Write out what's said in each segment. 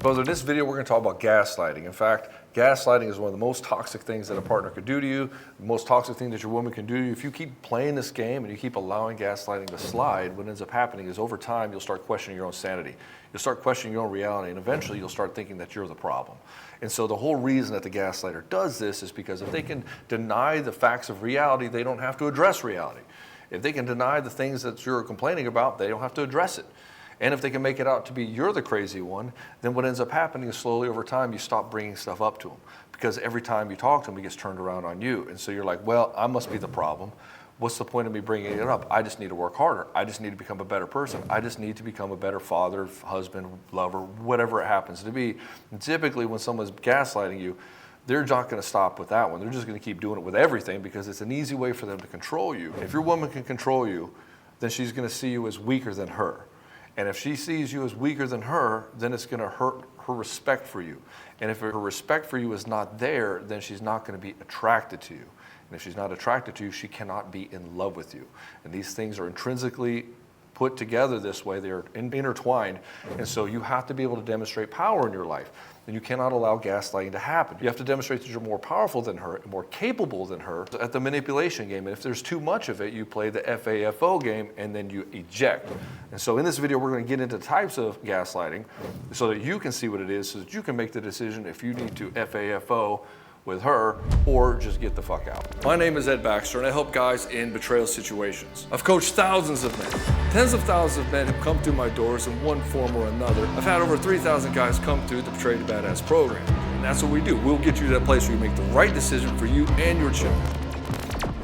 Well, in this video, we're going to talk about gaslighting. In fact, gaslighting is one of the most toxic things that a partner could do to you, the most toxic thing that your woman can do to you. If you keep playing this game and you keep allowing gaslighting to slide, what ends up happening is over time, you'll start questioning your own sanity. You'll start questioning your own reality, and eventually you'll start thinking that you're the problem. And so the whole reason that the gaslighter does this is because if they can deny the facts of reality, they don't have to address reality. If they can deny the things that you're complaining about, they don't have to address it. And if they can make it out to be you're the crazy one, then what ends up happening is slowly over time, you stop bringing stuff up to them. Because every time you talk to them, it gets turned around on you. And so you're like, well, I must be the problem. What's the point of me bringing it up? I just need to work harder. I just need to become a better person. I just need to become a better father, husband, lover, whatever it happens to be. And typically when someone's gaslighting you, they're not going to stop with that one. They're just going to keep doing it with everything because it's an easy way for them to control you. If your woman can control you, then she's going to see you as weaker than her. And if she sees you as weaker than her, then it's going to hurt her respect for you. And if her respect for you is not there, then she's not going to be attracted to you. And if she's not attracted to you, she cannot be in love with you. And these things are intrinsically put together this way. They're intertwined. And so you have to be able to demonstrate power in your life. And you cannot allow gaslighting to happen. You have to demonstrate that you're more powerful than her, more capable than her at the manipulation game. And if there's too much of it, you play the FAFO game and then you eject. And so in this video, we're going to get into types of gaslighting so that you can see what it is, so that you can make the decision if you need to FAFO with her or just get the fuck out. My name is Ed Baxter and I help guys in betrayal situations. I've coached thousands of men, tens of thousands of men who come through my doors in one form or another. I've had over 3,000 guys come through the Betrayed to Badass program. And that's what we do. We'll get you to that place where you make the right decision for you and your children.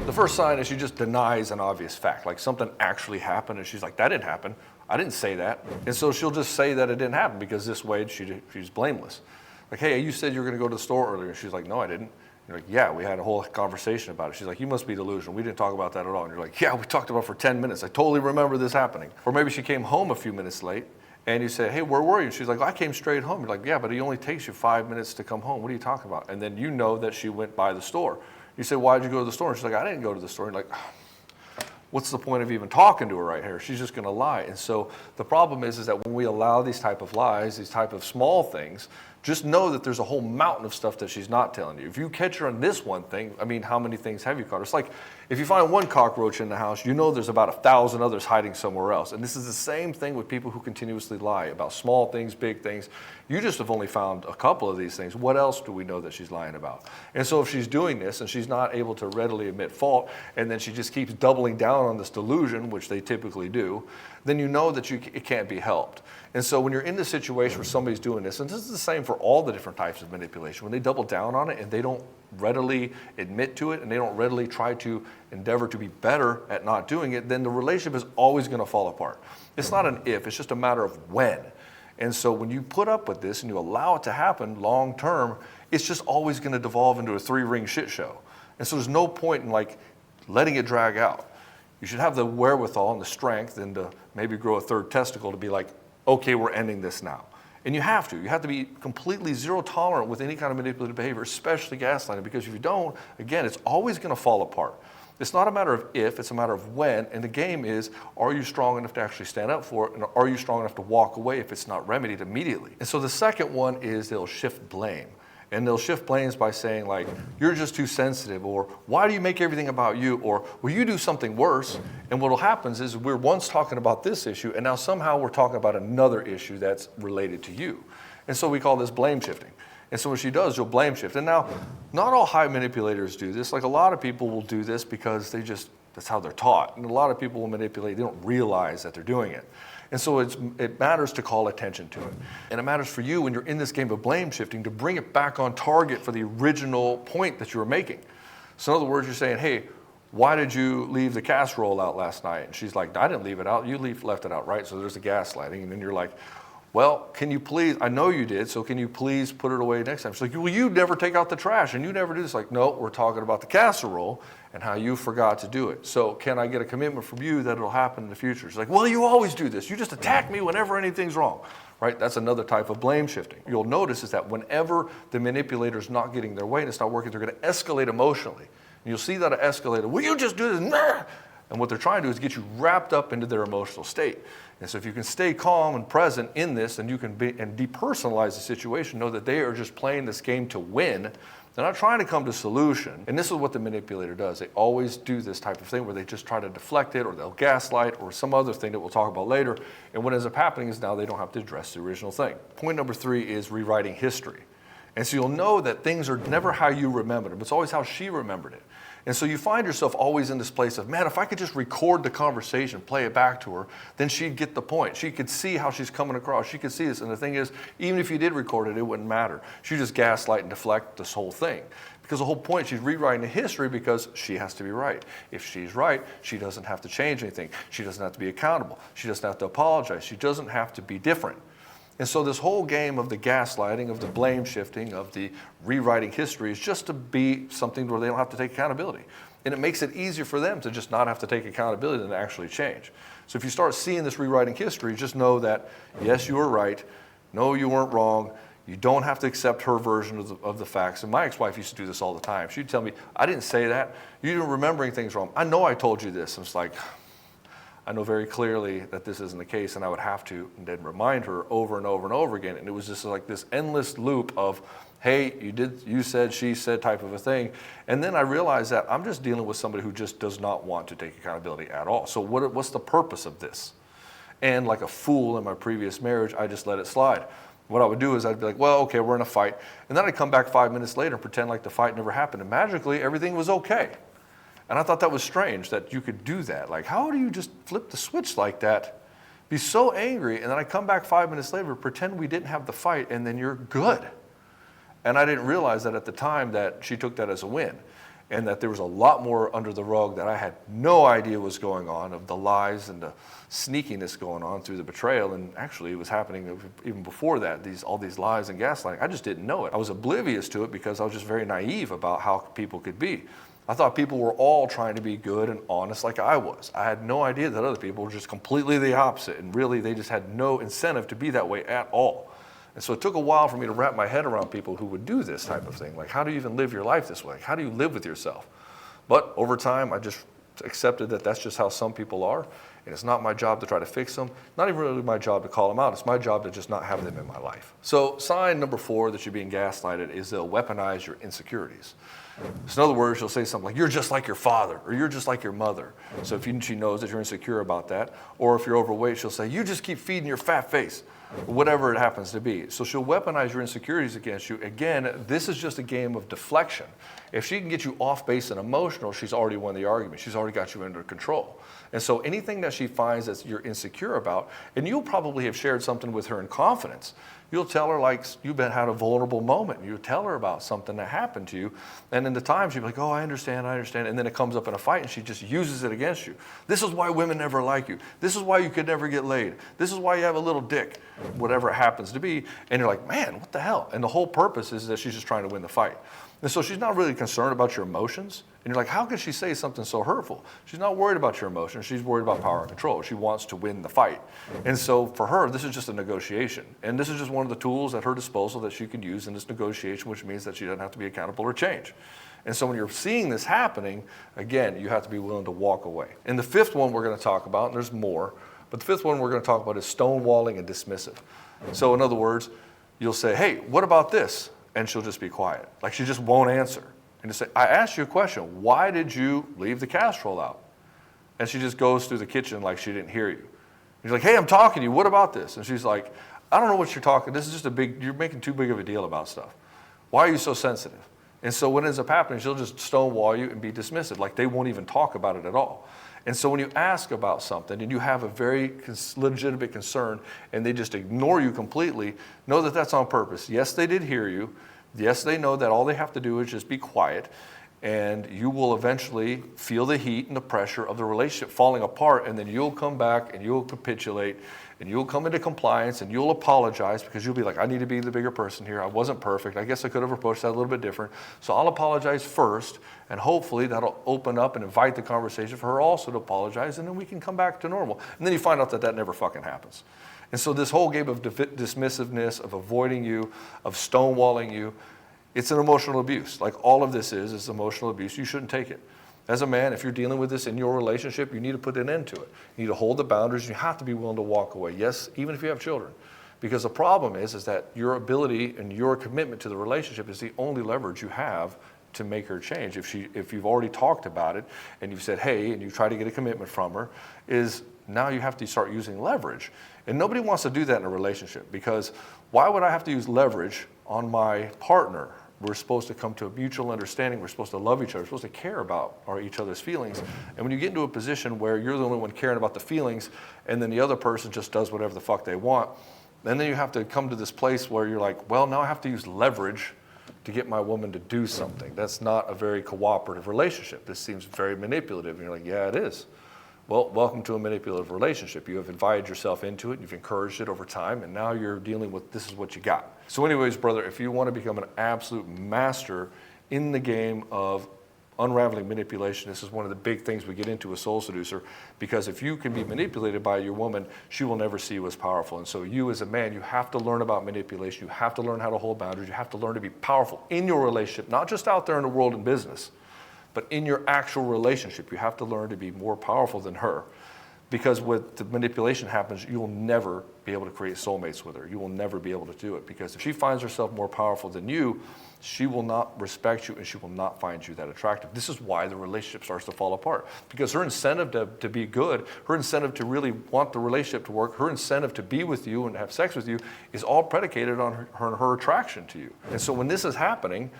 The first sign is she just denies an obvious fact, like something actually happened and she's like, that didn't happen. I didn't say that. And so she'll just say that it didn't happen because this way she's blameless. Like, hey, you said you were going to go to the store earlier. She's like, no, I didn't. You're like, yeah, we had a whole conversation about it. She's like, you must be delusional. We didn't talk about that at all. And you're like, yeah, we talked about it for 10 minutes. I totally remember this happening. Or maybe she came home a few minutes late and you say, hey, where were you? And she's like, I came straight home. You're like, yeah, but it only takes you 5 minutes to come home. What are you talking about? And then you know that she went by the store. You say, why did you go to the store? And she's like, I didn't go to the store. And you're like, what's the point of even talking to her right here? She's just going to lie. And so the problem is that when we allow these type of lies, these type of small things, just know that there's a whole mountain of stuff that she's not telling you. If you catch her on this one thing, I mean, how many things have you caught her? It's like if you find one cockroach in the house, you know there's about 1,000 others hiding somewhere else. And this is the same thing with people who continuously lie about small things, big things. You just have only found a couple of these things. What else do we know that she's lying about? And so if she's doing this and she's not able to readily admit fault, and then she just keeps doubling down on this delusion, which they typically do, then you know that it can't be helped. And so when you're in this situation where somebody's doing this, and this is the same for all the different types of manipulation, when they double down on it and they don't readily admit to it and they don't readily try to endeavor to be better at not doing it, then the relationship is always going to fall apart. It's not an if, it's just a matter of when. And so when you put up with this and you allow it to happen long term, it's just always going to devolve into a 3-ring shit show. And so there's no point in like letting it drag out. You should have the wherewithal and the strength and to maybe grow a third testicle to be like, okay, we're ending this now. And you have to be completely zero tolerant with any kind of manipulative behavior, especially gaslighting, because if you don't, again, it's always going to fall apart. It's not a matter of if, it's a matter of when, and the game is, are you strong enough to actually stand up for it, and are you strong enough to walk away if it's not remedied immediately? And so the second one is they'll shift blame. And they'll shift blames by saying like, you're just too sensitive, or why do you make everything about you, or will you do something worse? And what will happen is we're once talking about this issue, and now somehow we're talking about another issue that's related to you. And so we call this blame shifting. And so what she does, you'll blame shift. And now, not all high manipulators do this. Like a lot of people will do this because that's how they're taught. And a lot of people will manipulate, they don't realize that they're doing it. And so it matters to call attention to it. And it matters for you when you're in this game of blame shifting to bring it back on target for the original point that you were making. So in other words, you're saying, hey, why did you leave the casserole out last night? And she's like, I didn't leave it out. You left it out, right? So there's a gaslighting. And then you're like, well, can you please, I know you did, so can you please put it away next time? She's like, well, you never take out the trash and you never do this. Like, no, we're talking about the casserole and how you forgot to do it. So can I get a commitment from you that it'll happen in the future? She's like, well, you always do this. You just attack me whenever anything's wrong, right? That's another type of blame shifting. You'll notice is that whenever the manipulator's not getting their way and it's not working, they're going to escalate emotionally. And you'll see that it escalated. Will you just do this? Nah! And what they're trying to do is get you wrapped up into their emotional state. And so if you can stay calm and present in this, and you can depersonalize the situation, know that they are just playing this game to win. They're not trying to come to a solution. And this is what the manipulator does. They always do this type of thing where they just try to deflect it, or they'll gaslight, or some other thing that we'll talk about later. And what ends up happening is now they don't have to address the original thing. Point number 3 is rewriting history. And so you'll know that things are never how you remembered them. It's always how she remembered it. And so you find yourself always in this place of, man, if I could just record the conversation, play it back to her, then she'd get the point. She could see how she's coming across. She could see this. And the thing is, even if you did record it, it wouldn't matter. She'd just gaslight and deflect this whole thing. Because the whole point, she's rewriting the history because she has to be right. If she's right, she doesn't have to change anything. She doesn't have to be accountable. She doesn't have to apologize. She doesn't have to be different. And so this whole game of the gaslighting, of the blame shifting, of the rewriting history is just to be something where they don't have to take accountability. And it makes it easier for them to just not have to take accountability than to actually change. So if you start seeing this rewriting history, just know that, yes, you were right. No, you weren't wrong. You don't have to accept her version of the facts. And my ex-wife used to do this all the time. She'd tell me, I didn't say that. You're remembering things wrong. I know I told you this. And it's like, I know very clearly that this isn't the case, and I would have to and then remind her over and over and over again. And it was just like this endless loop of, hey, you said, she said type of a thing. And then I realized that I'm just dealing with somebody who just does not want to take accountability at all. So what's the purpose of this? And like a fool in my previous marriage, I just let it slide. What I would do is I'd be like, well, okay, we're in a fight. And then I'd come back 5 minutes later and pretend like the fight never happened. And magically, everything was okay. And I thought that was strange that you could do that. Like, how do you just flip the switch like that, be so angry, and then I come back 5 minutes later, pretend we didn't have the fight, and then you're good. And I didn't realize that at the time that she took that as a win, and that there was a lot more under the rug that I had no idea was going on, of the lies and the sneakiness going on through the betrayal. And actually it was happening even before that, all these lies and gaslighting. I just didn't know it. I was oblivious to it because I was just very naive about how people could be. I thought people were all trying to be good and honest like I was. I had no idea that other people were just completely the opposite, and really they just had no incentive to be that way at all. And so it took a while for me to wrap my head around people who would do this type of thing. Like, how do you even live your life this way? How do you live with yourself? But over time, I just accepted that that's just how some people are, and it's not my job to try to fix them. Not even really my job to call them out. It's my job to just not have them in my life. So sign number 4 that you're being gaslighted is they'll weaponize your insecurities. So in other words, she'll say something like, you're just like your father, or you're just like your mother. So if she knows that you're insecure about that, or if you're overweight, she'll say, you just keep feeding your fat face, whatever it happens to be. So she'll weaponize your insecurities against you. Again, this is just a game of deflection. If she can get you off base and emotional, she's already won the argument. She's already got you under control. And so anything that she finds that you're insecure about, and you'll probably have shared something with her in confidence. You'll tell her like you've had a vulnerable moment. You tell her about something that happened to you. And in the time she'll be like, oh, I understand. And then it comes up in a fight and she just uses it against you. This is why women never like you. This is why you could never get laid. This is why you have a little dick, whatever it happens to be. And you're like, man, what the hell? And the whole purpose is that she's just trying to win the fight. And so she's not really concerned about your emotions. And you're like, how could she say something so hurtful? She's not worried about your emotions. She's worried about power and control. She wants to win the fight. And so for her, this is just a negotiation. And this is just one of the tools at her disposal that she can use in this negotiation, which means that she doesn't have to be accountable or change. And so when you're seeing this happening, again, you have to be willing to walk away. And the 5th one we're going to talk about, and there's more, but the 5th one we're going to talk about is stonewalling and dismissive. So in other words, you'll say, hey, what about this? And she'll just be quiet. Like she just won't answer. And just say, I asked you a question. Why did you leave the casserole out? And she just goes through the kitchen like she didn't hear you. You're like, hey, I'm talking to you. What about this? And she's like, I don't know what you're talking. This is just you're making too big of a deal about stuff. Why are you so sensitive? And so what ends up happening, she'll just stonewall you and be dismissive. Like they won't even talk about it at all. And so when you ask about something and you have a very legitimate concern and they just ignore you completely, know that that's on purpose. Yes, they did hear you. Yes, they know that all they have to do is just be quiet, and you will eventually feel the heat and the pressure of the relationship falling apart, and then you'll come back and you'll capitulate and you'll come into compliance and you'll apologize because you'll be like, I need to be the bigger person here. I wasn't perfect. I guess I could have approached that a little bit different. So I'll apologize first, and hopefully that'll open up and invite the conversation for her also to apologize, and then we can come back to normal. And then you find out that that never fucking happens. And so this whole game of dismissiveness, of avoiding you, of stonewalling you, it's an emotional abuse. Like all of this is emotional abuse. You shouldn't take it. As a man, if you're dealing with this in your relationship, you need to put an end to it. You need to hold the boundaries. You have to be willing to walk away. Yes, even if you have children. Because the problem is that your ability and your commitment to the relationship is the only leverage you have to make her change. If you've already talked about it and you've said, hey, and you try to get a commitment from her, is now you have to start using leverage. And nobody wants to do that in a relationship, because why would I have to use leverage on my partner? We're supposed to come to a mutual understanding. We're supposed to love each other. We're supposed to care about each other's feelings. And when you get into a position where you're the only one caring about the feelings and then the other person just does whatever the fuck they want, and then you have to come to this place where you're like, well, now I have to use leverage to get my woman to do something. That's not a very cooperative relationship. This seems very manipulative. And you're like, yeah, it is. Well, welcome to a manipulative relationship. You have invited yourself into it, you've encouraged it over time, and now you're dealing with this is what you got. So anyways, brother, if you want to become an absolute master in the game of unraveling manipulation, this is one of the big things we get into with Soul Seducer, because if you can be manipulated by your woman, she will never see you as powerful. And so you as a man, you have to learn about manipulation. You have to learn how to hold boundaries. You have to learn to be powerful in your relationship, not just out there in the world and business, but in your actual relationship. You have to learn to be more powerful than her, because with the manipulation happens, you will never be able to create soulmates with her. You will never be able to do it, because if she finds herself more powerful than you, she will not respect you and she will not find you that attractive. This is why the relationship starts to fall apart, because her incentive to be good, her incentive to really want the relationship to work, her incentive to be with you and have sex with you is all predicated on her attraction to you. And so when this is happening,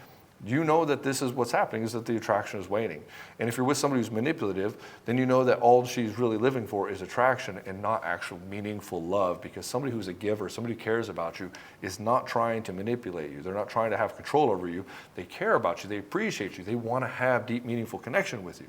you know that this is what's happening, is that the attraction is waning. And if you're with somebody who's manipulative, then you know that all she's really living for is attraction and not actual meaningful love, because somebody who's a giver, somebody who cares about you, is not trying to manipulate you. They're not trying to have control over you. They care about you. They appreciate you. They want to have deep, meaningful connection with you.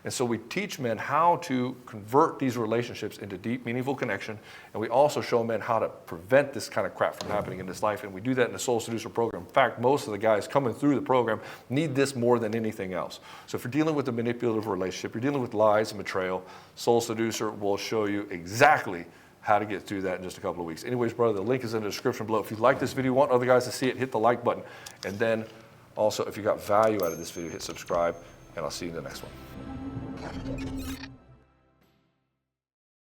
And so we teach men how to convert these relationships into deep, meaningful connection. And we also show men how to prevent this kind of crap from happening in this life. And we do that in the Soul Seducer program. In fact, most of the guys coming through the program need this more than anything else. So if you're dealing with a manipulative relationship, you're dealing with lies and betrayal, Soul Seducer will show you exactly how to get through that in just a couple of weeks. Anyways, brother, the link is in the description below. If you like this video, want other guys to see it, hit the like button. And then also, if you got value out of this video, hit subscribe, and I'll see you in the next one.